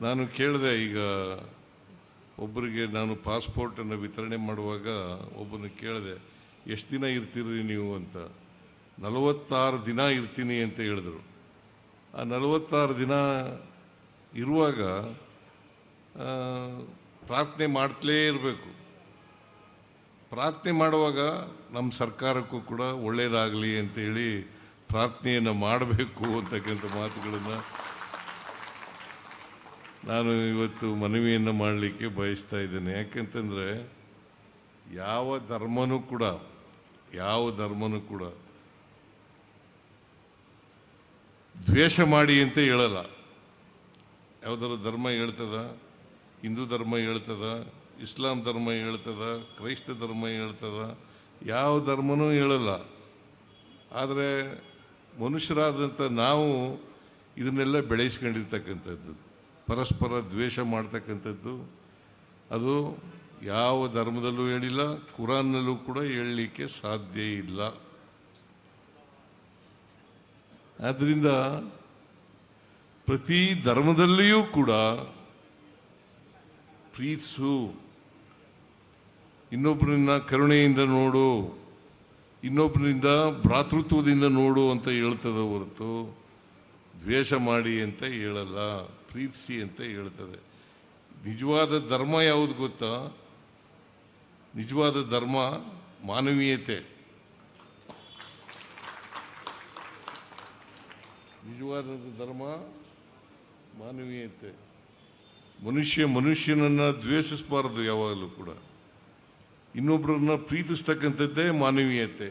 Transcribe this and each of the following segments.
ನಾನು ಕೇಳಿದೆ, ಈಗ ಒಬ್ಬರಿಗೆ ನಾನು ಪಾಸ್ಪೋರ್ಟನ್ನು ವಿತರಣೆ ಮಾಡುವಾಗ ಒಬ್ಬನು ಕೇಳಿದೆ, ಎಷ್ಟು ದಿನ ಇರ್ತೀರಿ ನೀವು ಅಂತ. 46 ದಿನ ಇರ್ತೀನಿ ಅಂತ ಹೇಳಿದ್ರು. ಆ 46 ದಿನ ಇರುವಾಗ ಪ್ರಾರ್ಥನೆ ಮಾಡ್ತಲೇ ಇರಬೇಕು. ಪ್ರಾರ್ಥನೆ ಮಾಡುವಾಗ ನಮ್ಮ ಸರ್ಕಾರಕ್ಕೂ ಕೂಡ ಒಳ್ಳೆಯದಾಗಲಿ ಅಂತೇಳಿ ಪ್ರಾರ್ಥನೆಯನ್ನು ಮಾಡಬೇಕು ಅಂತಕ್ಕಂಥ ಮಾತುಗಳನ್ನು ನಾನು ಇವತ್ತು ಮನವಿಯನ್ನು ಮಾಡಲಿಕ್ಕೆ ಬಯಸ್ತಾ ಇದ್ದೇನೆ. ಯಾಕೆಂತಂದರೆ ಯಾವ ಧರ್ಮನೂ ಕೂಡ ದ್ವೇಷ ಮಾಡಿ ಅಂತ ಹೇಳಲ್ಲ. ಯಾವುದಾದ್ರು ಧರ್ಮ ಹೇಳ್ತದ, ಹಿಂದೂ ಧರ್ಮ ಹೇಳ್ತದ, ಇಸ್ಲಾಂ ಧರ್ಮ ಹೇಳ್ತದ, ಕ್ರೈಸ್ತ ಧರ್ಮ ಹೇಳ್ತದ, ಯಾವ ಧರ್ಮನೂ ಹೇಳಲ್ಲ. ಆದರೆ ಮನುಷ್ಯರಾದಂಥ ನಾವು ಇದನ್ನೆಲ್ಲ ಬೆಳೆಸ್ಕೊಂಡಿರ್ತಕ್ಕಂಥದ್ದು, ಪರಸ್ಪರ ದ್ವೇಷ ಮಾಡ್ತಕ್ಕಂಥದ್ದು, ಅದು ಯಾವ ಧರ್ಮದಲ್ಲೂ ಹೇಳಿಲ್ಲ, ಕುರಾನ್ನಲ್ಲೂ ಕೂಡ ಹೇಳಲಿಕ್ಕೆ ಸಾಧ್ಯ ಇಲ್ಲ. ಆದ್ದರಿಂದ ಪ್ರತಿ ಧರ್ಮದಲ್ಲಿಯೂ ಕೂಡ ಪ್ರೀತಿಸು, ಇನ್ನೊಬ್ಬರನ್ನ ಕರುಣೆಯಿಂದ ನೋಡು, ಇನ್ನೊಬ್ಬರಿಂದ ಭ್ರಾತೃತ್ವದಿಂದ ನೋಡು ಅಂತ ಹೇಳ್ತದೆ ಹೊರತು ದ್ವೇಷ ಮಾಡಿ ಅಂತ ಹೇಳಲ್ಲ, ಪ್ರೀತಿಸಿ ಅಂತ ಹೇಳ್ತದೆ. ನಿಜವಾದ ಧರ್ಮ ಯಾವುದು ಗೊತ್ತಾ? ನಿಜವಾದ ಧರ್ಮ ಮಾನವೀಯತೆ. ನಿಜವಾದ ಧರ್ಮ ಮಾನವೀಯತೆ. ಮನುಷ್ಯನನ್ನು ದ್ವೇಷಿಸಬಾರದು ಯಾವಾಗಲೂ ಕೂಡ. ಇನ್ನೊಬ್ಬರನ್ನ ಪ್ರೀತಿಸ್ತಕ್ಕಂಥದ್ದೇ ಮಾನವೀಯತೆ.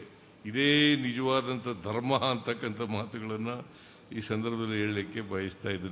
ಇದೇ ನಿಜವಾದಂಥ ಧರ್ಮ ಅಂತಕ್ಕಂಥ ಮಾತುಗಳನ್ನು ಈ ಸಂದರ್ಭದಲ್ಲಿ ಹೇಳಲಿಕ್ಕೆ ಬಯಸ್ತಾ ಇದ್ದೀನಿ.